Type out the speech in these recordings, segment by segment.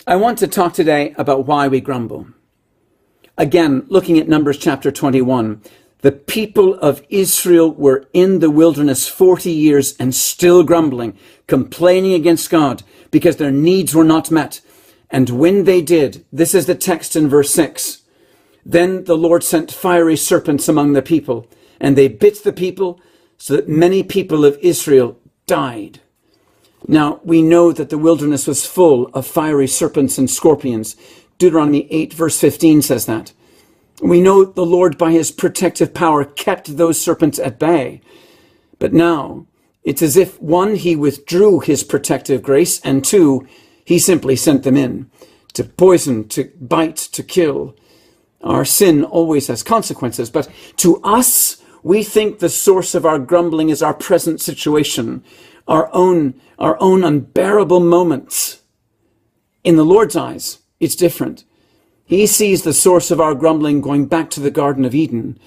I want to talk today about why we grumble. Again, looking at Numbers chapter 21, the people of Israel were in the wilderness 40 years and still grumbling, complaining against God because their needs were not met. And when they did, this is the text in verse 6, then the Lord sent fiery serpents among the people, and they bit the people so that many people of Israel died. Now, we know that the wilderness was full of fiery serpents and scorpions. Deuteronomy 8 verse 15 says that. We know the Lord by his protective power kept those serpents at bay. But now, it's as if, one, he withdrew his protective grace, and two, he simply sent them in to poison, to bite, to kill. Our sin always has consequences, but to us, we think the source of our grumbling is our present situation, our own unbearable moments. In the Lord's eyes, it's different. He sees the source of our grumbling going back to the Garden of Eden.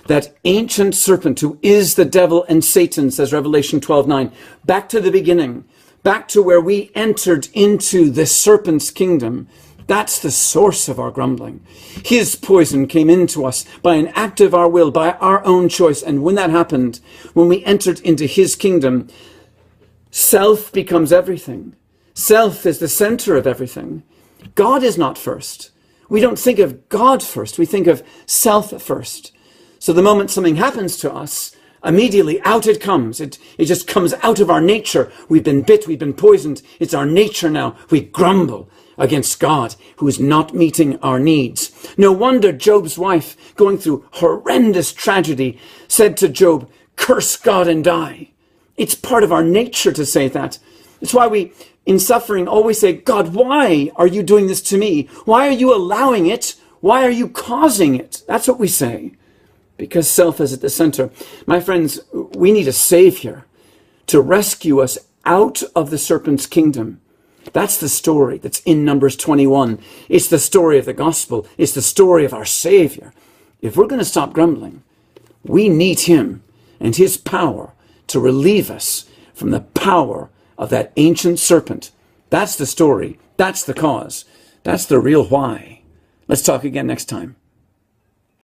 That ancient serpent who is the devil and Satan, says Revelation 12:9, back to the beginning, back to where we entered into the serpent's kingdom. That's the source of our grumbling. His poison came into us by an act of our will, by our own choice. And when that happened, when we entered into his kingdom, self becomes everything. Self is the center of everything. God is not first. We don't think of God first. We think of self first. So the moment something happens to us, immediately out it comes. It just comes out of our nature. We've been bit. We've been poisoned. It's our nature now. We grumble against God, who is not meeting our needs. No wonder Job's wife, going through horrendous tragedy, said to Job, "Curse God and die." It's part of our nature to say that. It's why we, in suffering, always say, "God, why are you doing this to me? Why are you allowing it? Why are you causing it?" That's what we say, because self is at the center. My friends, we need a Savior to rescue us out of the serpent's kingdom. That's the story that's in Numbers 21. It's the story of the gospel. It's the story of our Savior. If we're going to stop grumbling, we need him and his power to relieve us from the power of that ancient serpent. That's the story. That's the cause. That's the real why. Let's talk again next time.